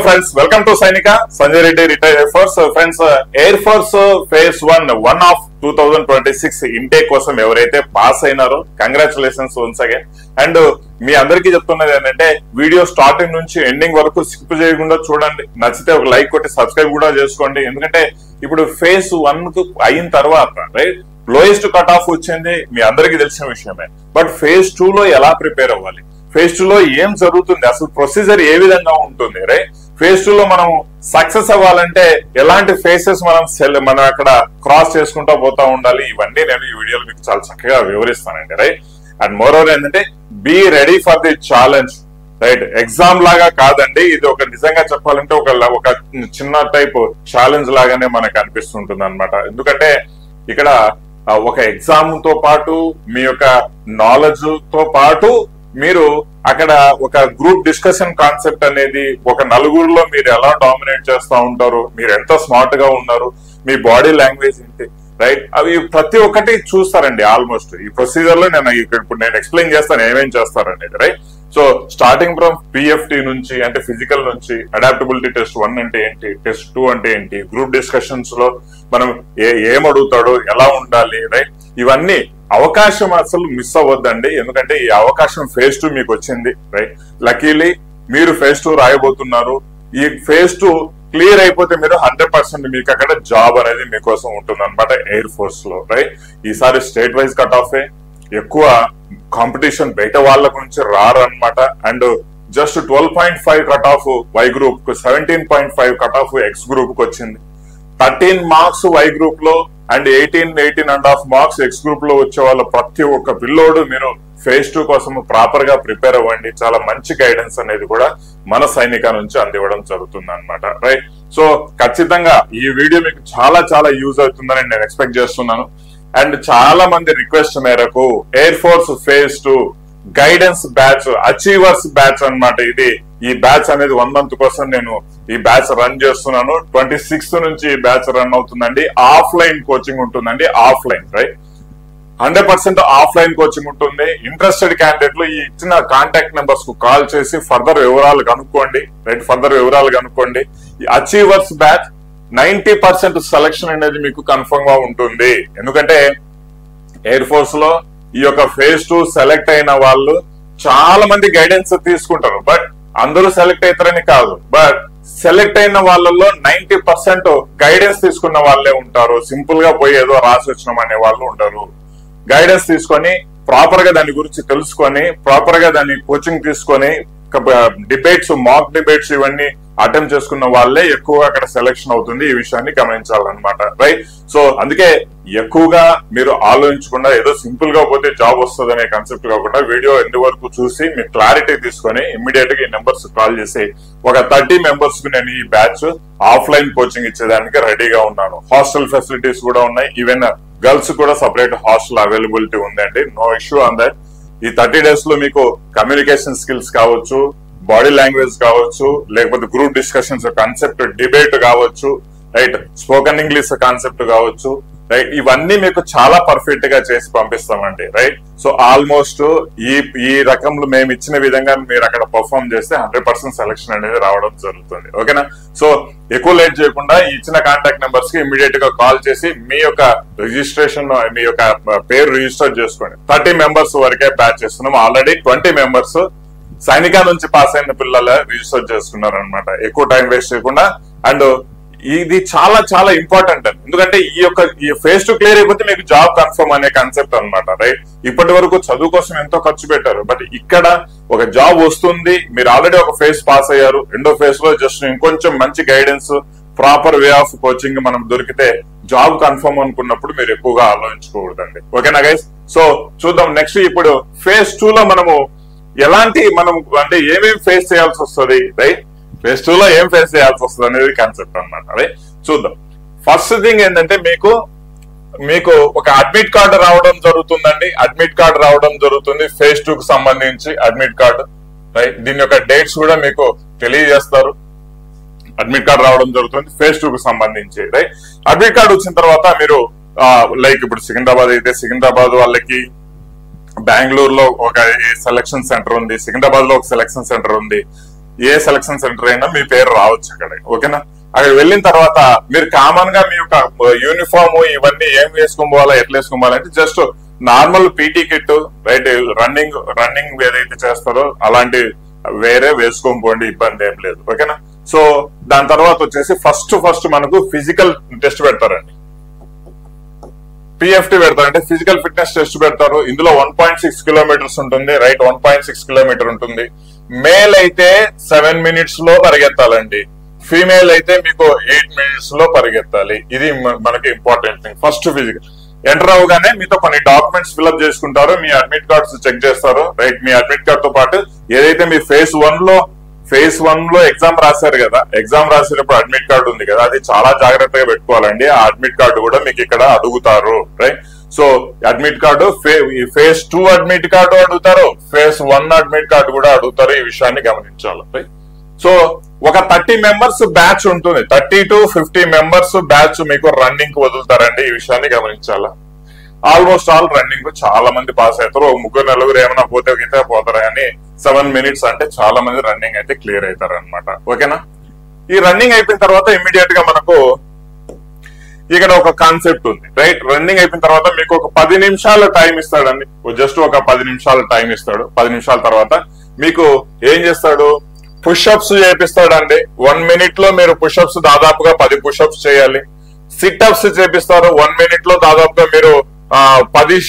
friends, welcome to Sainika, Sanjay Reddy Retired Air Force. Friends, Air Force Phase 1 of 2026 intake కోసం ఎవరైతే pass అయినారో congratulations once again. And మీ అందరికీ చెప్తున్నది ఏంటంటే వీడియో స్టార్టింగ్ నుంచి ఎండింగ్ వరకు స్కిప్ చేయకుండా చూడండి. నచ్చితే ఒక లైక్ కొట్టి సబ్స్క్రైబ్ కూడా చేసుకోండి. ఎందుకంటే ఇప్పుడు ఫేజ్ 1 కు అయిన తర్వాత రైట్ లోయెస్ట్ కట్ ఆఫ్ వచ్చింది మీ అందరికీ తెలిసిన విషయమే. బట్ ఫేజ్ 2 లో ఎలా ప్రిపేర్ అవ్వాలి, ఫేజ్ 2 లో ఏం జరుగుతుంది, అసలు ప్రొసీజర్ ఏ విధంగా ఉంటుంది, రైట్ ఫేజ్ 2 లో మనం సక్సెస్ అవ్వాలంటే ఎలాంటి ఫేసెస్ మనం అక్కడ క్రాస్ చేసుకుంటూ పోతా ఉండాలి, ఇవన్నీ నేను ఈ వీడియోలో మీకు చాలా చక్కగా వివరిస్తానండి. రైట్ అండ్ మోర్ ఓవర్ ఏంటంటే be ready for the challenge. Right exam లాగా కాదండి, ఇది ఒక నిజంగా చెప్పాలంటే ఒక చిన్న టైప్ ఛాలెంజ్ లాగానే మనకు అనిపిస్తుంటుంది అనమాట. ఎందుకంటే ఇక్కడ ఒక ఎగ్జామ్ తో పాటు మీ యొక్క నాలెడ్జ్ తో పాటు మీరు అక్కడ ఒక గ్రూప్ డిస్కషన్ కాన్సెప్ట్ అనేది ఒక నలుగురిలో మీరు ఎలా డామినేట్ చేస్తా ఉంటారు, మీరు ఎంత స్మార్ట్ గా ఉన్నారు, మీ బాడీ లాంగ్వేజ్ ఏంటి, రైట్ అవి ప్రతి ఒక్కటి చూస్తారండి. ఆల్మోస్ట్ ఈ ప్రొసీజర్ లో ఇప్పుడు నేను ఎక్స్ప్లెయిన్ చేస్తాను ఏమేం చేస్తారనేది. Right so starting from PFT నుంచి అంటే ఫిజికల్ నుంచి అడాప్టబిలిటీ టెస్ట్ 1 అంటే ఏంటి, టెస్ట్ 2 అంటే ఏంటి, గ్రూప్ డిస్కషన్స్ లో మనం ఏం అడుగుతాడో ఎలా ఉండాలి, రైట్ ఇవన్నీ అవకాశం అసలు మిస్ అవ్వద్దండి. ఎందుకంటే ఈ అవకాశం ఫేజ్ 2 మీకు వచ్చింది. రైట్ లక్కీలీ మీరు ఫేజ్ 2 రాయబోతున్నారు. ఈ ఫేజ్ 2 క్లియర్ అయిపోతే మీరు 100% మీకు అక్కడ జాబ్ అనేది మీకోసం ఉంటుంది అనమాట ఎయిర్ ఫోర్స్ లో. రైట్ ఈసారి స్టేట్ వైజ్ కట్ ఆఫ్ ఎక్కువ కాంపిటీషన్ బయట వాళ్ళ గురించి రారనమాట. And just 12.5 cut off Y group కు, 17.5 కట్ ఆఫ్ ఎక్స్ గ్రూప్ కు వచ్చింది. 13 మార్క్స్ వై గ్రూప్ లో అండ్ 18.5 మార్క్స్ ఎక్స్ గ్రూప్ లో వచ్చే వాళ్ళ ప్రతి ఒక్క పిల్లోడు మీరు ఫేజ్ 2 కోసం ప్రాపర్ గా ప్రిపేర్ అవ్వండి. చాలా మంచి గైడెన్స్ అనేది కూడా మన సైనిక నుంచి అందివ్వడం జరుగుతుంది అనమాట. రైట్ సో ఖచ్చితంగా ఈ వీడియో మీకు చాలా చాలా యూజ్ అవుతుందని నేను ఎక్స్పెక్ట్ చేస్తున్నాను. అండ్ చాలా మంది రిక్వెస్ట్ మేరకు air force phase 2 guidance batch, achievers batch అన్నమాట. ఇది ఈ బ్యాచ్ అనేది 1 మంత్ కోసం నేను ఈ బ్యాచ్ రన్ చేస్తున్నాను. 26th నుంచి ఈ బ్యాచ్ రన్ అవుతుందండి. ఆఫ్లైన్ కోచింగ్ ఉంటుందండి. ఆఫ్లైన్ రైట్ 100% ఆఫ్లైన్ కోచింగ్ ఉంటుంది. ఇంట్రెస్టెడ్ క్యాండిడేట్లు ఈ ఇచ్చిన కాంటాక్ట్ నెంబర్స్ కు కాల్ చేసి ఫర్దర్ వివరాలు కనుక్కోండి. రైట్ ఫర్దర్ వివరాలు కనుక్కోండి. ఈ అచీవర్స్ బ్యాచ్ 90% సెలక్షన్ అనేది మీకు కన్ఫర్మ్ గా ఉంటుంది. ఎందుకంటే ఎయిర్ ఫోర్స్ లో ఈ యొక్క ఫేజ్ 2 సెలెక్ట్ అయిన వాళ్ళు చాలా మంది గైడెన్స్ తీసుకుంటారు. బట్ అందరూ సెలెక్ట్ అవుతారని కాదు, బట్ సెలెక్ట్ అయిన వాళ్ళలో 90% గైడెన్స్ తీసుకున్న వాళ్ళే ఉంటారు. సింపుల్ గా పోయి ఏదో రాసి వచ్చినాం అనే వాళ్ళు ఉంటారు. గైడెన్స్ తీసుకొని ప్రాపర్ గా దాని గురించి తెలుసుకొని ప్రాపర్ గా దాన్ని కోచింగ్ తీసుకొని డిబేట్స్, మాక్ డిబేట్స్ ఇవన్నీ అటెంప్ట్ చేసుకున్న వాళ్ళే ఎక్కువగా అక్కడ సెలెక్షన్ అవుతుంది. ఈ విషయాన్ని గమనించాలన్నమాట. రైట్ సో అందుకే ఎక్కువగా మీరు ఆలోచించకుండా ఏదో సింపుల్ గా పోతే జాబ్ వస్తుంది అనే కాన్సెప్ట్ కాకుండా వీడియో ఎండ్ వరకు చూసి మీ క్లారిటీ తీసుకొని ఇమ్మీడియట్ గా ఈ నెంబర్స్ కాల్ చేసి ఒక 30 మెంబర్స్ కు నేను ఈ బ్యాచ్ ఆఫ్లైన్ కోచింగ్ ఇచ్చేదానికి రెడీగా ఉన్నాను. హాస్టల్ ఫెసిలిటీస్ కూడా ఉన్నాయి. ఈవెన్ గర్ల్స్ కూడా సపరేట్ హాస్టల్ అవైలబిలిటీ ఉందండి. No issue on that. ఈ 30 days లో మీకు కమ్యూనికేషన్ స్కిల్స్ కావచ్చు, బాడీ లాంగ్వేజ్ కావచ్చు, లేకపోతే గ్రూప్ డిస్కషన్స్ కాన్సెప్ట్ డిబేట్ కావచ్చు, రైట్ స్పోకెన్ ఇంగ్లీష్ కాన్సెప్ట్ కావచ్చు, రైట్ ఇవన్నీ మీకు చాలా పర్ఫెక్ట్ గా చేసి పంపిస్తామండి. రైట్ సో ఆల్మోస్ట్ ఈ రకంలో మేము ఇచ్చిన విధంగా మీరు అక్కడ పర్ఫార్మ్ చేస్తే 100% సెలక్షన్ అనేది రావడం జరుగుతుంది. ఓకేనా సో ఎక్కువ లేట్ చేయకుండా ఇచ్చిన కాంటాక్ట్ నెంబర్స్ కి ఇమీడియట్ గా కాల్ చేసి మీ యొక్క రిజిస్ట్రేషన్, మీ యొక్క పేరు రిజిస్టర్ చేసుకోండి. 30 మెంబర్స్ వరకే బ్యాచ్ చేస్తున్నాం. ఆల్రెడీ 20 మెంబర్స్ సైనిక నుంచి పాస్ అయిన పిల్లలు రిజిస్టర్ చేసుకున్నారు అనమాట. ఎక్కువ టైం వేస్ట్ చేయకుండా. అండ్ ఇది చాలా చాలా ఇంపార్టెంట్ అండి. ఎందుకంటే ఈ ఫేజ్ 2 క్లియర్ అయిపోతే మీకు జాబ్ కన్ఫర్మ్ అనే కాన్సెప్ట్ అనమాట. రైట్ ఇప్పటి వరకు చదువు కోసం ఎంతో ఖర్చు పెట్టారు, బట్ ఇక్కడ ఒక జాబ్ వస్తుంది. మీరు ఆల్రెడీ ఒక ఫేజ్ పాస్ అయ్యారు. రెండో ఫేజ్ లో జస్ట్ ఇంకొంచెం మంచి guidance, proper way of coaching మనం దొరికితే జాబ్ కన్ఫర్మ్ అనుకున్నప్పుడు మీరు ఎక్కువగా ఆలోచించుకోకూడదండి. ఓకేనా గైస్ సో చూద్దాం నెక్స్ట్. ఇప్పుడు ఫేజ్ 2 లో మనము ఎలాంటి అంటే ఏమేమి ఫేస్ చేయాల్సి వస్తుంది, రైట్ ఫేజ్ 2 లో ఏం ఫేస్ చేయాల్సి వస్తుంది అనేది కాన్సెప్ట్ అనమాట. రైట్ చూద్దాం. ఫస్ట్ థింగ్ ఏంటంటే మీకు ఒక అడ్మిట్ కార్డు రావడం జరుగుతుందండి. అడ్మిట్ కార్డు రావడం జరుగుతుంది ఫేజ్ 2 కు సంబంధించి అడ్మిట్ కార్డు. రైట్ దీని యొక్క డేట్స్ కూడా మీకు తెలియజేస్తారు. అడ్మిట్ కార్డు రావడం జరుగుతుంది ఫేజ్ 2 కు సంబంధించి. రైట్ అడ్మిట్ కార్డు వచ్చిన తర్వాత మీరు లైక్ ఇప్పుడు సికింద్రాబాద్ అయితే సికింద్రాబాద్ వాళ్ళకి, బెంగళూరులో ఒక సెలక్షన్ సెంటర్ ఉంది, సికింద్రాబాద్ లో ఒక సెలక్షన్ సెంటర్ ఉంది, ఏ సెలక్షన్ సెంటర్ అయినా మీ పేరు రావచ్చు అక్కడ. ఓకేనా? అక్కడ వెళ్ళిన తర్వాత మీరు కామన్ గా మీ యొక్క యూనిఫామ్ ఇవన్నీ ఏం వేసుకోవాలా, ఎట్లా వేసుకోవాలంటే just normal PT kit, right, running ఏదైతే చేస్తారో అలాంటి వేరే వేసుకోకపోండి, ఇబ్బంది ఏం లేదు. ఓకేనా? సో దాని తర్వాత వచ్చేసి ఫస్ట్ మనకు ఫిజికల్ టెస్ట్ పెడతారండి. పిఎఫ్టీ పెడతారు, అంటే ఫిజికల్ ఫిట్నెస్ టెస్ట్ పెడతారు. ఇందులో 1.6 కిలోమీటర్స్ ఉంటుంది, రైట్, 1.6 కిలోమీటర్ ఉంటుంది. మేల్ అయితే 7 minutes లో పరిగెత్తాలండి, ఫీమేల్ అయితే మీకు 8 minutes లో పరిగెత్తాలి. ఇది మనకి important thing. First physical enter అవగానే మీతో కొన్ని డాక్యుమెంట్స్ ఫిల్అప్ చేసుకుంటారు, మీ అడ్మిట్ కార్డ్స్ చెక్ చేస్తారు, రైట్. మీ అడ్మిట్ కార్డ్ తో పాటు ఏదైతే మీ ఫేజ్ వన్ లో ఎగ్జామ్ రాశారు కదా, ఎగ్జామ్ రాసేటప్పుడు అడ్మిట్ కార్డు ఉంది కదా, అది చాలా జాగ్రత్తగా పెట్టుకోవాలండి. ఆ అడ్మిట్ కార్డు కూడా మీకు ఇక్కడ అడుగుతారు, right. So admit card phase 2 admit card అడుగుతారు, ఫేజ్ 1 అడ్మిట్ కార్డు కూడా అడుగుతారు. ఈ విషయాన్ని గమనించాలి, రైట్. సో ఒక 30 members బ్యాచ్ ఉంటుంది, 30 to 50 members బ్యాచ్ మీకు రన్నింగ్ కి వదులుతారండి. ఈ విషయాన్ని గమనించాలా. ఆల్మోస్ట్ ఆల్ రన్నింగ్ చాలా మంది పాస్ అవుతారు, 3-4 ఏమైనా పోతారు కానీ 7 minutes అంటే చాలా మంది రన్నింగ్ అయితే క్లియర్ అవుతారు అనమాట. ఓకేనా? ఈ రన్నింగ్ అయిపోయిన తర్వాత ఇమ్మీడియట్ గా మనకు ఇక్కడ ఒక కాన్సెప్ట్ ఉంది, రైట్. రన్నింగ్ అయిపోయిన తర్వాత మీకు ఒక 10 నిమిషాల టైం ఇస్తాడండి, జస్ట్ ఒక 10 నిమిషాల టైం ఇస్తాడు. 10 నిమిషాల తర్వాత మీకు ఏం చేస్తాడు, పుషప్స్ చేపిస్తాడండి. 1 minute లో మీరు పుషప్స్ దాదాపుగా 10 పుషప్స్ చేయాలి. సిట్అప్స్ చేపిస్తారు, 1 minute లో దాదాపుగా మీరు 10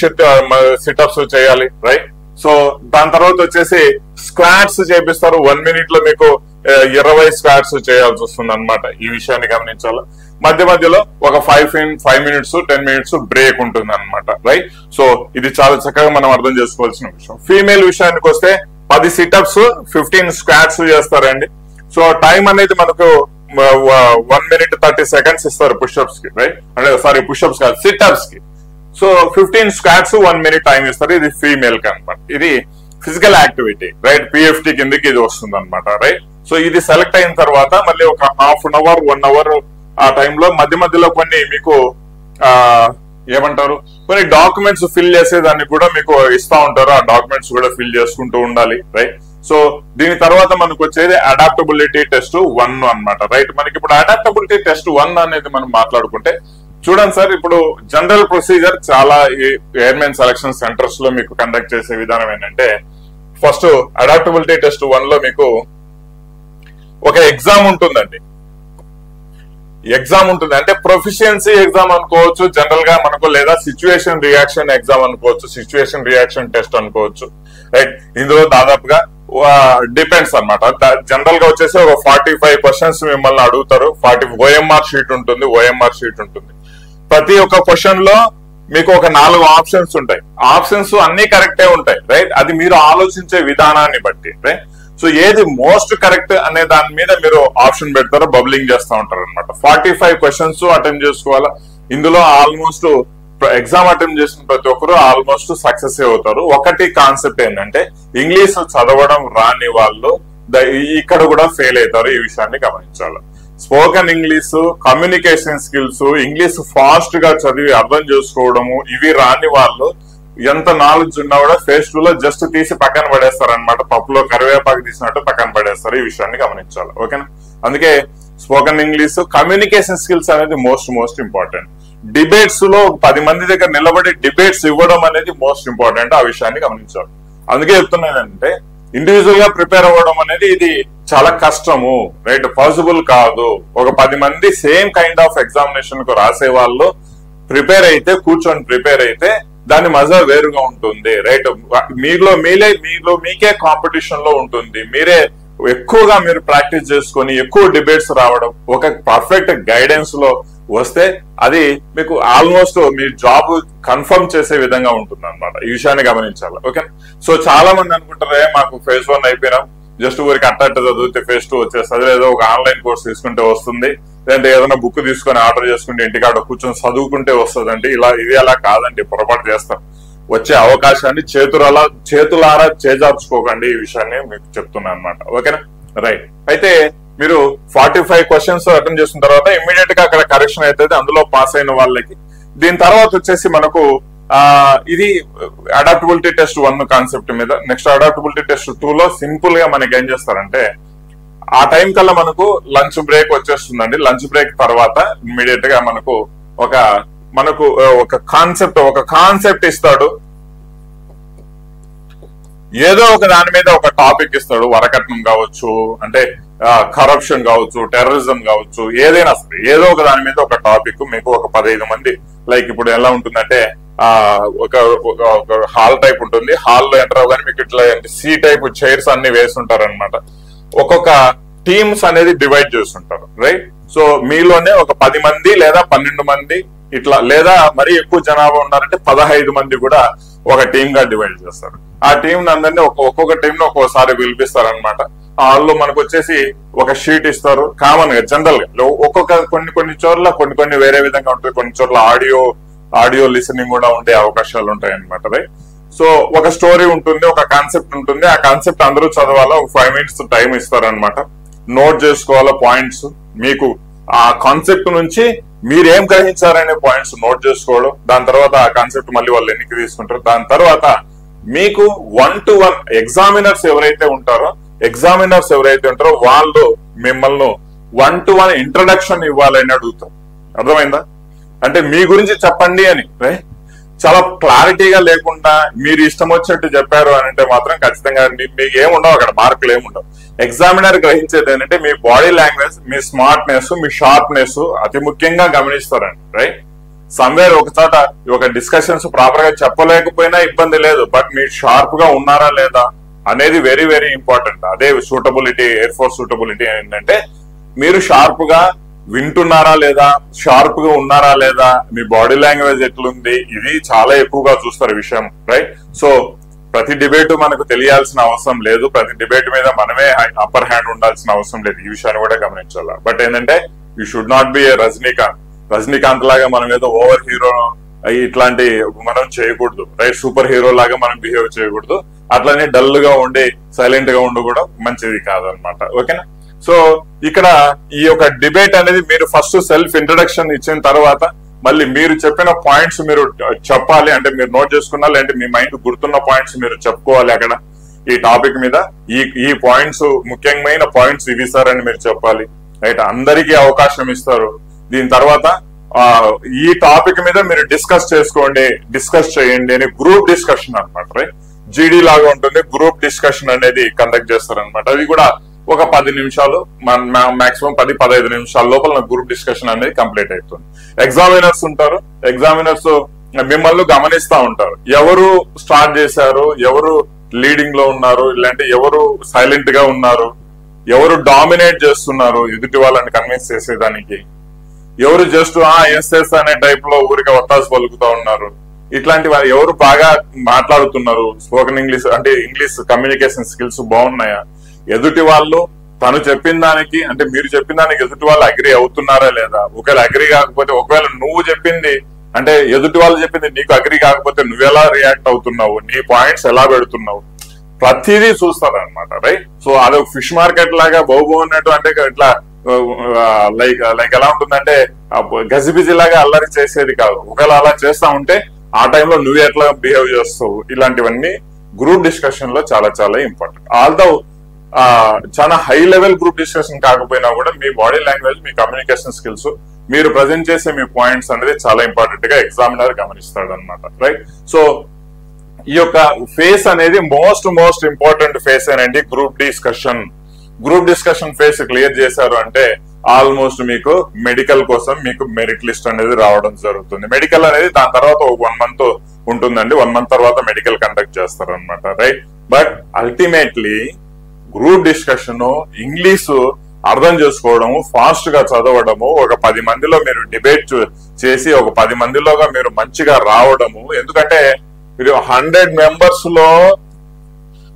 సిట్అప్స్ చేయాలి, రైట్. సో దాని తర్వాత వచ్చేసి స్క్వాట్స్ చేపిస్తారు, 1 minute లో మీకు 20 స్క్వాట్స్ చేయాల్సి వస్తుంది అనమాట. ఈ విషయాన్ని గమనించాలి. మధ్యలో ఒక 5 minutes 10 minutes బ్రేక్ ఉంటుంది అనమాట, రైట్. సో ఇది చాలా చక్కగా మనం అర్థం చేసుకోవాల్సిన విషయం. ఫీమేల్ విషయానికి వస్తే 10 సిట్అప్స్ 15 స్క్వాట్స్ చేస్తారండి. సో టైం అనేది మనకు 1 minute 30 seconds ఇస్తారు పుషప్స్ కి, రైట్. అంటే సారీ, పుషప్స్ కాదు, సిట్అప్స్ కి. సో 15 స్క్వాట్స్ 1 minute టైం ఇస్తారు. ఇది ఫీమేల్ కి అనమాట. ఇది ఫిజికల్ యాక్టివిటీ, రైట్. పిఎఫ్టీ కిందకి ఇది వస్తుంది అనమాట, రైట్. సో ఇది సెలెక్ట్ అయిన తర్వాత మళ్ళీ ఒక 1/2 hour 1 hour ఆ టైంలో మధ్యలో కొన్ని మీకు ఏమంటారు, కొన్ని డాక్యుమెంట్స్ ఫిల్ చేసేదాన్ని కూడా మీకు ఇస్తా ఉంటారు. ఆ డాక్యుమెంట్స్ కూడా ఫిల్ చేసుకుంటూ ఉండాలి, రైట్. సో దీని తర్వాత మనకు వచ్చేది అడాప్టబిలిటీ టెస్ట్ 1 అనమాట, రైట్. మనకి ఇప్పుడు అడాప్టబిలిటీ టెస్ట్ 1 అనేది మనం మాట్లాడుకుంటే చూడండి సార్, ఇప్పుడు జనరల్ ప్రొసీజర్ చాలా ఎయిర్మెన్ సెలక్షన్ సెంటర్స్ లో మీకు కండక్ట్ చేసే విధానం ఏంటంటే, ఫస్ట్ అడాప్టబిలిటీ టెస్ట్ 1 లో మీకు ఒక ఎగ్జామ్ ఉంటుందండి. ఎగ్జామ్ ఉంటుంది అంటే ప్రొఫిషియన్సీ ఎగ్జామ్ అనుకోవచ్చు జనరల్ గా మనకు, లేదా సిచ్యువేషన్ రియాక్షన్ ఎగ్జామ్ అనుకోవచ్చు, సిచ్యువేషన్ రియాక్షన్ టెస్ట్ అనుకోవచ్చు, రైట్. ఇందులో దాదాపుగా డిపెండ్స్ అనమాట. జనరల్ గా వచ్చేసి ఒక 45 questions మిమ్మల్ని అడుగుతారు. 40 ఓఎంఆర్ షీట్ ఉంటుంది. ప్రతి ఒక్క క్వశ్చన్ లో మీకు ఒక 4 ఆప్షన్స్ ఉంటాయి. ఆప్షన్స్ అన్ని కరెక్టే ఉంటాయి, రైట్. అది మీరు ఆలోచించే విధానాన్ని బట్టి, రైట్. సో ఏది మోస్ట్ కరెక్ట్ అనే దాని మీద మీరు ఆప్షన్ పెడతారు, బబ్లింగ్ చేస్తూ ఉంటారు అనమాట. 45 questions అటెంప్ట్ చేసుకోవాలా. ఇందులో ఆల్మోస్ట్ ఎగ్జామ్ అటెంప్ట్ చేసిన ప్రతి ఒక్కరు ఆల్మోస్ట్ సక్సెస్ అవుతారు. ఒకటి కాన్సెప్ట్ ఏంటంటే, ఇంగ్లీష్ చదవడం రాని వాళ్ళు ఇక్కడ కూడా ఫెయిల్ అవుతారు. ఈ విషయాన్ని గమనించాలి. Spoken English, communication skills, English fast గా చదివి అర్థం చేసుకోవడము, ఇవి రాని వాళ్ళు ఎంత నాలెడ్జ్ ఉన్నా కూడా ఫేజ్ 2 లో జస్ట్ తీసి పక్కన పడేస్తారు అనమాట. పప్పులో కరివేపాకు తీసినట్టు పక్కన పడేస్తారు. ఈ విషయాన్ని గమనించాలి, ఓకేనా. అందుకే స్పోకెన్ ఇంగ్లీష్, కమ్యూనికేషన్ స్కిల్స్ అనేది మోస్ట్ ఇంపార్టెంట్. డిబేట్స్ లో 10 మంది దగ్గర నిలబడి డిబేట్స్ ఇవ్వడం అనేది మోస్ట్ ఇంపార్టెంట్. ఆ విషయాన్ని గమనించాలి. అందుకే చెప్తున్నానంటే, ఇండివిజువల్ గా ప్రిపేర్ అవ్వడం అనేది ఇది చాలా కష్టము, రైట్. పాసిబుల్ కాదు. ఒక 10 మంది సేమ్ కైండ్ ఆఫ్ ఎగ్జామినేషన్ కు రాసే వాళ్ళు కూర్చొని ప్రిపేర్ అయితే దాని మజా వేరుగా ఉంటుంది, రైట్. మీకే కాంపిటీషన్ లో ఉంటుంది. మీరే ఎక్కువగా మీరు ప్రాక్టీస్ చేసుకొని ఎక్కువ డిబేట్స్ రావడం, ఒక పర్ఫెక్ట్ గైడెన్స్ లో వస్తే అది మీకు ఆల్మోస్ట్ మీ జాబ్ కన్ఫర్మ్ చేసే విధంగా ఉంటుంది అనమాట. ఈ విషయాన్ని గమనించాలి, ఓకే. సో చాలా మంది అనుకుంటారే, మాకు ఫేజ్ 1 అయిపోయినాం, జస్ట్ ఊరికి అట్ట చదివితే ఫేజ్ 2 వచ్చేస్తుంది, ఏదో ఒక ఆన్లైన్ కోర్స్ తీసుకుంటే వస్తుంది, లేదంటే ఏదైనా బుక్ తీసుకొని ఆర్డర్ చేసుకుంటే ఇంటికాడ కూర్చొని చదువుకుంటే వస్తుందండి. ఇది అలా కాదండి, పొరపాటు చేస్తాం. వచ్చే అవకాశాన్ని చేతులారా చేజార్చుకోకండి. ఈ విషయాన్ని మీకు చెప్తున్నాను అనమాట, ఓకేనా, రైట్. అయితే మీరు 45 questions అటెంప్ట్ చేసిన తర్వాత ఇమ్మీడియట్ గా అక్కడ కరెక్షన్ అయితే అందులో పాస్ అయిన వాళ్ళకి. దీని తర్వాత వచ్చేసి మనకు ఇది అడాప్టబిలిటీ టెస్ట్ 1 కాన్సెప్ట్ మీద. నెక్స్ట్ అడాప్టబిలిటీ టెస్ట్ 2 లో సింపుల్ గా మనకి ఏం చేస్తారంటే, ఆ టైం కల్లా మనకు లంచ్ బ్రేక్ వచ్చేస్తుందండి. లంచ్ బ్రేక్ తర్వాత ఇమ్మీడియట్ గా మనకు ఒక కాన్సెప్ట్ ఇస్తాడు. ఏదో ఒక దాని మీద ఒక టాపిక్ ఇస్తాడు. వరకట్నం కావచ్చు, అంటే కరప్షన్ కావచ్చు, టెర్రరిజం కావచ్చు, ఏదైనా సరే ఏదో ఒక దాని మీద ఒక టాపిక్ మీకు ఒక 15 మంది, లైక్ ఇప్పుడు ఎలా ఉంటుందంటే ఒక హాల్ టైప్ ఉంటుంది. హాల్లో ఎంటర్ అవ్వగానే మీకు ఇట్లా సి టైప్ చైర్స్ అన్ని వేస్తుంటారు అనమాట. ఒక్కొక్క టీమ్స్ అనేది డివైడ్ చేస్తుంటారు, రైట్? సో మీలోనే ఒక 10 మంది లేదా 12 మంది ఇట్లా, లేదా మరీ ఎక్కువ జనాభా ఉన్నారంటే 15 మంది కూడా ఒక టీమ్ గా డివైడ్ చేస్తారు. ఆ టీం అందరినీ ఒక్కొక్క టీం ను ఒక్కొక్కసారి పిలిపిస్తారు అనమాట. వాళ్ళు మనకు వచ్చేసి ఒక షీట్ ఇస్తారు. కామన్ గా జనరల్ గా ఒక్కొక్క కొన్ని చోట్ల కొన్ని వేరే విధంగా ఉంటుంది. కొన్ని చోట్ల ఆడియో లిసనింగ్ కూడా ఉండే అవకాశాలు ఉంటాయి అనమాట, రైట్? సో ఒక స్టోరీ ఉంటుంది, ఒక కాన్సెప్ట్ ఉంటుంది. ఆ కాన్సెప్ట్ అందరూ చదవాలా, ఒక 5 minutes టైం ఇస్తారనమాట. నోట్ చేసుకోవాలా పాయింట్స్. మీకు ఆ కాన్సెప్ట్ నుంచి మీరేం గ్రహించారనే పాయింట్స్ నోట్ చేసుకోవడం. దాని తర్వాత ఆ కాన్సెప్ట్ మళ్ళీ వాళ్ళు ఎన్నికి తీసుకుంటారు. దాని తర్వాత మీకు 1-to-1 ఎగ్జామినర్స్ ఎవరైతే ఉంటారో వాళ్ళు మిమ్మల్ని 1-to-1 ఇంట్రడక్షన్ ఇవ్వాలని అడుగుతారు. అర్థమైందా? అంటే మీ గురించి చెప్పండి అని, రైట్? చాలా క్లారిటీగా లేకుండా మీరు ఇష్టం వచ్చినట్టు చెప్పారు అని అంటే మాత్రం ఖచ్చితంగా మీకు ఏముండవు, అక్కడ మార్కులు ఏముండవు. ఎగ్జామినర్ గ్రహించేది ఏంటంటే మీ బాడీ లాంగ్వేజ్, మీ స్మార్ట్నెస్, మీ షార్ప్నెస్ అతి ముఖ్యంగా గమనిస్తారండి, రైట్? సమ్వేర్ ఒక చోట ఒక డిస్కషన్స్ ప్రాపర్ గా చెప్పలేకపోయినా ఇబ్బంది లేదు, బట్ మీరు షార్ప్ గా ఉన్నారా లేదా అనేది వెరీ వెరీ ఇంపార్టెంట్. అదే సూటబిలిటీ, ఎయిర్ ఫోర్స్ సూటబిలిటీ ఏంటంటే మీరు షార్ప్ గా వింటున్నారా లేదా, షార్ప్ గా ఉన్నారా లేదా, మీ బాడీ లాంగ్వేజ్ ఎట్లుంది, ఇది చాలా ఎక్కువగా చూస్తారు విషయం, రైట్? సో ప్రతి డిబేట్ మనకు తెలియాల్సిన అవసరం లేదు, ప్రతి డిబేట్ మీద మనమే అప్పర్ హ్యాండ్ ఉండాల్సిన అవసరం లేదు. ఈ విషయాన్ని కూడా గమనించాలి. బట్ ఏంటంటే యూ షుడ్ నాట్ బి ఏ రజనీకాంత్ లాగా మనం ఏదో ఓవర్ హీరో ఇట్లాంటి మనం చేయకూడదు, రైట్? సూపర్ హీరో లాగా మనం బిహేవ్ చేయకూడదు. అట్లనే డల్ గా ఉండి సైలెంట్ గా ఉండి కూడా మంచిది కాదనమాట, ఓకేనా? సో ఇక్కడ ఈ యొక్క డిబేట్ అనేది మీరు ఫస్ట్ సెల్ఫ్ ఇంట్రడక్షన్ ఇచ్చిన తర్వాత మళ్ళీ మీరు చెప్పిన పాయింట్స్ మీరు చెప్పాలి. అంటే మీరు నోట్ చేసుకున్నా, లేదంటే మీ మైండ్ గుర్తున్న పాయింట్స్ మీరు చెప్పుకోవాలి అక్కడ ఈ టాపిక్ మీద. ఈ పాయింట్స్ ముఖ్యమైన పాయింట్స్ ఇవి సార్ అని మీరు చెప్పాలి, రైట్? అందరికీ అవకాశం ఇస్తారు. దీని తర్వాత ఈ టాపిక్ మీద మీరు డిస్కస్ చేయండి అని గ్రూప్ డిస్కషన్ అనమాట, రైట్? జీడీ లాగా ఉంటుంది, గ్రూప్ డిస్కషన్ అనేది కండక్ట్ చేస్తారనమాట. అది కూడా ఒక 10 నిమిషాలు, మాక్సిమం 10-15 నిమిషాల లోపల గ్రూప్ డిస్కషన్ అనేది కంప్లీట్ అవుతుంది. ఎగ్జామినర్స్ ఉంటారు. ఎగ్జామినర్స్ మిమ్మల్ని గమనిస్తా ఉంటారు. ఎవరు స్టార్ట్ చేశారు, ఎవరు లీడింగ్ లో ఉన్నారు, ఇలాంటి ఎవరు సైలెంట్ గా ఉన్నారు, ఎవరు డామినేట్ చేస్తున్నారు ఎదుటి వాళ్ళని కన్విన్స్ చేసేదానికి, ఎవరు జస్ట్ ఎస్ఎస్ అనే టైప్ లో ఊరికే ఒత్తాసు పలుకుతా ఉన్నారు, ఇట్లాంటి వారు ఎవరు బాగా మాట్లాడుతున్నారు, స్పోకెన్ ఇంగ్లీష్ అంటే ఇంగ్లీష్ కమ్యూనికేషన్ స్కిల్స్ బాగున్నాయా, ఎదుటి వాళ్ళు తను చెప్పిన దానికి అంటే మీరు చెప్పిన దానికి ఎదుటి వాళ్ళు అగ్రి అవుతున్నారా లేదా, ఒకవేళ అగ్రి కాకపోతే, ఒకవేళ నువ్వు చెప్పింది అంటే ఎదుటి వాళ్ళు చెప్పింది నీకు అగ్రి కాకపోతే నువ్వెలా రియాక్ట్ అవుతున్నావు, నీ పాయింట్స్ ఎలా పెడుతున్నావు, ప్రతిదీ చూస్తారు అనమాట, రైట్? సో అదొక ఫిష్ మార్కెట్ లాగా బౌబో అన్నట్టు, అంటే ఇట్లా లైక్ ఎలా ఉంటుందంటే గజిబిజి లాగా అల్లరి చేసేది కాదు. ఒకవేళ అలా చేస్తా ఉంటే ఆ టైంలో నువ్వు ఎట్లా బిహేవ్ చేస్తావు, ఇలాంటివన్నీ గ్రూప్ డిస్కషన్ లో చాలా చాలా ఇంపార్టెంట్. ఆల్దో చాలా హై లెవెల్ గ్రూప్ డిస్కషన్ కాకపోయినా కూడా మీ బాడీ లాంగ్వేజ్, మీ కమ్యూనికేషన్ స్కిల్స్, మీరు ప్రజెంట్ చేసే మీ పాయింట్స్ అనేది చాలా ఇంపార్టెంట్ గా ఎగ్జామినర్ గమనిస్తాడు అనమాట, రైట్? సో ఈ యొక్క ఫేస్ అనేది మోస్ట్ ఇంపార్టెంట్ ఫేస్ ఏనండి గ్రూప్ డిస్కషన్ ఫేస్ క్లియర్ చేశారు అంటే ఆల్మోస్ట్ మీకు మెడికల్ కోసం మీకు మెరిట్ లిస్ట్ అనేది రావడం జరుగుతుంది. మెడికల్ అనేది దాని తర్వాత ఒక 1 month ఉంటుందండి. 1 month తర్వాత మెడికల్ కండక్ట్ చేస్తారు అనమాట, right? But ultimately group discussion English అర్థం చేసుకోవడము, ఫాస్ట్ గా చదవడము, ఒక 10 మందిలో మీరు డిబేట్ చేసి ఒక 10 మందిలోగా మీరు మంచిగా రావడము. ఎందుకంటే మీరు 100 members లో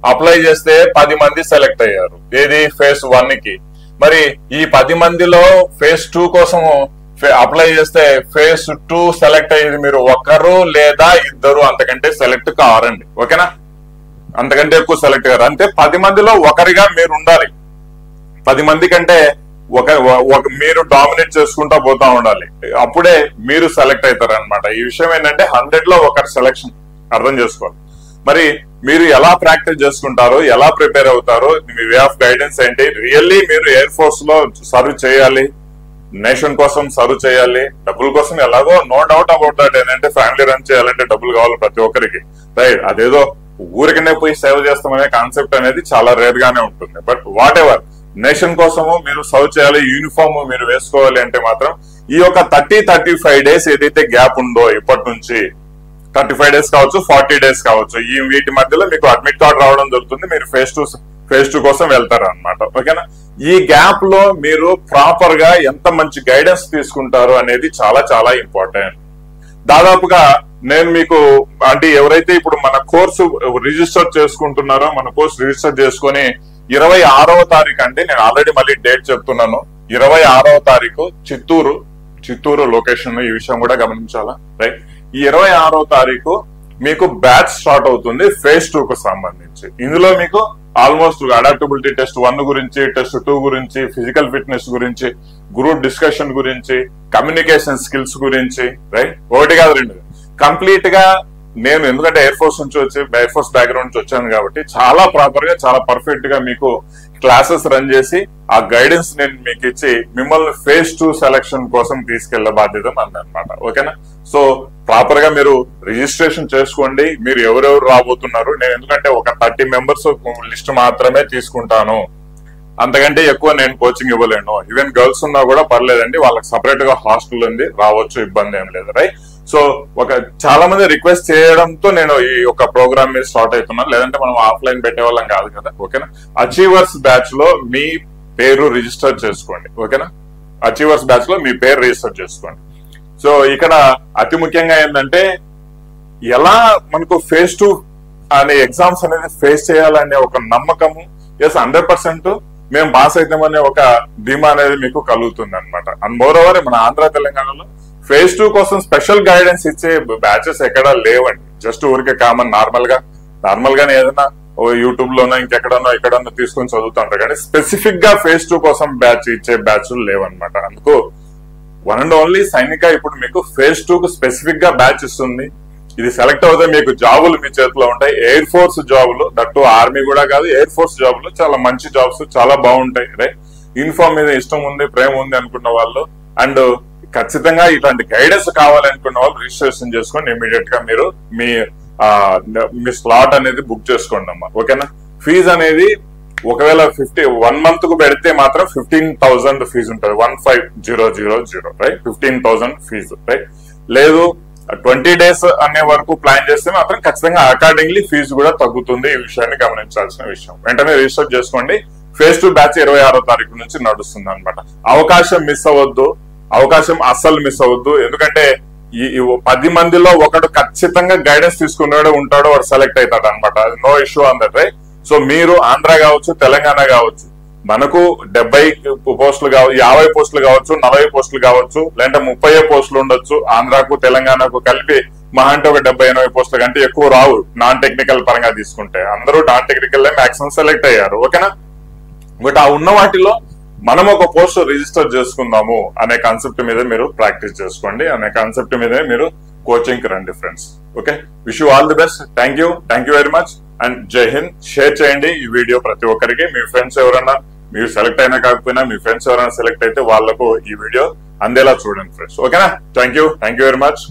అప్లై చేస్తే 10 మంది సెలెక్ట్ అయ్యారు ఏది ఫేజ్ 1 కి. మరి ఈ 10 మందిలో ఫేజ్ 2 కోసం అప్లై చేస్తే ఫేజ్ 2 సెలెక్ట్ అయ్యేది మీరు ఒకరు లేదా ఇద్దరు, అంతకంటే సెలెక్ట్ కారండి, ఓకేనా? అంతకంటే ఎక్కువ సెలెక్ట్ కారు. అంటే 10 మందిలో ఒకరిగా మీరు ఉండాలి. 10 మంది కంటే మీరు డామినేట్ చేసుకుంటా పోతా ఉండాలి, అప్పుడే మీరు సెలెక్ట్ అవుతారు అనమాట. ఈ విషయం ఏంటంటే 100 లో ఒకరి సెలెక్షన్ అర్థం చేసుకోవాలి. మరి మీరు ఎలా ప్రాక్టీస్ చేసుకుంటారు, ఎలా ప్రిపేర్ అవుతారు, మీ వే ఆఫ్ గైడెన్స్ ఏంటి, రియల్లీ మీరు ఎయిర్ ఫోర్స్ లో సర్వ్ చేయాలి, నేషన్ కోసం సర్వ్ చేయాలి, డబ్బుల కోసం ఎలాగో నో డౌట్ అబౌట్ దట్. ఏంటంటే ఫ్యామిలీ రన్ చేయాలంటే డబ్బులు కావాలి ప్రతి ఒక్కరికి, రైట్? అదేదో ఊరికనే పోయి సేవ చేస్తామనే కాన్సెప్ట్ అనేది చాలా రేర్ గానే ఉంటుంది. బట్ వాట్ ఎవర్, నేషన్ కోసము మీరు సర్వ్ చేయాలి, యూనిఫామ్ మీరు వేసుకోవాలి అంటే మాత్రం ఈ యొక్క 30-35 డేస్ ఏదైతే గ్యాప్ ఉందో ఇప్పటి నుంచి, 35 డేస్ కావచ్చు, 40 డేస్ కావచ్చు, ఈ వీటి మధ్యలో మీకు అడ్మిట్ కార్డ్ రావడం జరుగుతుంది. మీరు ఫేజ్ 2 కోసం వెళ్తారు అనమాట. ఓకేనా? ఈ గ్యాప్ లో మీరు ప్రాపర్ గా ఎంత మంచి గైడెన్స్ తీసుకుంటారు అనేది చాలా చాలా ఇంపార్టెంట్. దాదాపుగా నేను మీకు అంటే ఎవరైతే ఇప్పుడు మన కోర్సు రిజిస్టర్ చేసుకుంటున్నారో, మన కోర్సు రిజిస్టర్ చేసుకుని 26వ తారీఖు అండి, నేను ఆల్రెడీ మళ్ళీ డేట్ చెప్తున్నాను, 26వ తారీఖు చిత్తూరు లొకేషన్, ఈ విషయం కూడా గమనించాలా, రైట్? ఈ 26వ తారీఖు మీకు బ్యాచ్ స్టార్ట్ అవుతుంది ఫేజ్ 2 కు సంబంధించి. ఇందులో మీకు ఆల్మోస్ట్ అడాప్టబిలిటీ టెస్ట్ 1 గురించి, టెస్ట్ 2 గురించి, ఫిజికల్ ఫిట్నెస్ గురించి, గ్రూప్ డిస్కషన్ గురించి, కమ్యూనికేషన్ స్కిల్స్ గురించి, రైట్? ఒకటి కాదు రెండు, కంప్లీట్ గా నేను ఎందుకంటే ఎయిర్ ఫోర్స్ నుంచి వచ్చి, ఎయిర్ ఫోర్స్ బ్యాక్గ్రౌండ్ నుంచి వచ్చాను కాబట్టి చాలా ప్రాపర్ గా, చాలా పర్ఫెక్ట్ గా మీకు క్లాసెస్ రన్ చేసి ఆ గైడెన్స్ నేను మీకు ఇచ్చి మిమ్మల్ని ఫేజ్ 2 సెలక్షన్ కోసం తీసుకెళ్లే బాధ్యత మంది అనమాట. ఓకేనా? సో ప్రాపర్ గా మీరు రిజిస్ట్రేషన్ చేసుకోండి. మీరు ఎవరెవరు రాబోతున్నారు, నేను ఎందుకంటే ఒక 30 మెంబర్స్ లిస్ట్ మాత్రమే తీసుకుంటాను, అంతకంటే ఎక్కువ నేను కోచింగ్ ఇవ్వలేను. ఈవెన్ గర్ల్స్ ఉన్నా కూడా పర్లేదండి, వాళ్ళకి సపరేట్ గా హాస్టల్ ఉంది, రావచ్చు, ఇబ్బంది ఏం లేదు, రైట్? సో చాలా మంది రిక్వెస్ట్ చేయడంతో నేను ఈ యొక్క ప్రోగ్రామ్ మీద స్టార్ట్ అవుతున్నాను, లేదంటే మనం ఆఫ్లైన్ పెట్టేవాళ్ళం కాదు కదా. ఓకేనా? అచీవర్స్ బ్యాచ్ లో మీ పేరు రిజిస్టర్ చేసుకోండి. ఓకేనా? అచీవర్స్ బ్యాచ్ లో మీ పేరు రిజిస్టర్ చేసుకోండి. సో ఇక్కడ అతి ముఖ్యంగా ఏంటంటే ఎలా మనకు ఫేజ్ 2 అనే ఎగ్జామ్స్ అనేది ఫేస్ చేయాలనే ఒక నమ్మకము, ఎస్ 100% మేము పాస్ అవుతామనే ఒక ధీమా అనేది మీకు కలుగుతుంది అనమాట. అండ్ మోర్ ఓవర్ మన ఆంధ్ర తెలంగాణలో ఫేజ్ 2 కోసం స్పెషల్ గైడెన్స్ ఇచ్చే బ్యాచెస్ ఎక్కడా లేవండి. జస్ట్ ఊరికే కామన్ నార్మల్ గానే ఏదైనా యూట్యూబ్ లోనో ఇంకెక్కడనో ఎక్కడన్నా తీసుకొని చదువుతుంటారు, కానీ స్పెసిఫిక్ గా ఫేజ్ 2 కోసం బ్యాచ్ ఇచ్చే బ్యాచ్లు లేవన్నమాట. అందుకు వన్ అండ్ ఓన్లీ సైనిక ఇప్పుడు మీకు ఫేజ్ 2 కు స్పెసిఫిక్ గా బ్యాచ్ ఇస్తుంది. ఇది సెలెక్ట్ అవుతే మీకు జాబులు మీ చేతిలో ఉంటాయి, ఎయిర్ ఫోర్స్ జాబులు, దట్టు ఆర్మీ కూడా కాదు, ఎయిర్ ఫోర్స్ జాబులు చాలా మంచి జాబ్స్, చాలా బాగుంటాయి, రైట్? యూనిఫామ్ మీద ఇష్టం ఉంది, ప్రేమ ఉంది అనుకున్న వాళ్ళు, అండ్ ఖచ్చితంగా ఇట్లాంటి గైడెన్స్ కావాలనుకున్న వాళ్ళు రిజిస్ట్రేషన్ చేసుకొని ఇమీడియట్ గా మీరు మీ స్లాట్ అనేది బుక్ చేసుకోండి అమ్మా. ఓకేనా? ఫీజు అనేది ఒకవేళ 1 మంత్ కు పెడితే మాత్రం 15,000 ఫీజు ఉంటుంది, 15,000, రైట్? 15,000 fee, right? లేదు 20 డేస్ అనే వరకు ప్లాన్ చేస్తే మాత్రం ఖచ్చితంగా అకార్డింగ్లీ ఫీజు కూడా తగ్గుతుంది. ఈ విషయాన్ని గమనించాల్సిన విషయం. వెంటనే రిజిస్టర్ చేసుకోండి. ఫేజ్ 2 బ్యాచ్ 26వ తారీఖు నుంచి నడుస్తుంది అనమాట. అవకాశం మిస్ అవ్వద్దు, అవకాశం అస్సలు మిస్ అవ్వద్దు. ఎందుకంటే ఈ 10 మందిలో ఒకడు ఖచ్చితంగా గైడెన్స్ తీసుకున్నాడు ఉంటాడో వాడు సెలెక్ట్ అవుతాడు అనమాట. No issue on that, right? So మీరు ఆంధ్ర కావచ్చు, తెలంగాణ కావచ్చు, మనకు 70 పోస్టులు కావచ్చు, 50 పోస్టులు కావచ్చు, 40 పోస్టులు కావచ్చు, లేదంటే 30 పోస్టులు ఉండొచ్చు. ఆంధ్రాకు తెలంగాణకు కలిపి మహా అంటే ఒక 70-80 పోస్టుల కంటే ఎక్కువ రావు. నాన్ టెక్నికల్ పరంగా తీసుకుంటే అందరూ నాన్ టెక్నికల్ మాక్సిమం సెలెక్ట్ అయ్యారు. ఓకేనా? బట్ ఆ ఉన్న వాటిలో మనం ఒక పోస్ట్ రిజిస్టర్ చేసుకుందాము అనే కాన్సెప్ట్ మీద మీరు ప్రాక్టీస్ చేసుకోండి, అనే కాన్సెప్ట్ మీదే మీరు కోచింగ్ కి రండి friends. Okay, wish you all the best. Thank you very much and జై హింద్. షేర్ చేయండి ఈ వీడియో ప్రతి ఒక్కరికి. మీ ఫ్రెండ్స్ ఎవరన్నా, మీరు సెలెక్ట్ అయినా కాకపోయినా మీ ఫ్రెండ్స్ ఎవరైనా సెలెక్ట్ అయితే వాళ్లకు ఈ వీడియో అందేలా చూడండి ఫ్రెండ్స్. ఓకేనా? Thank you very much.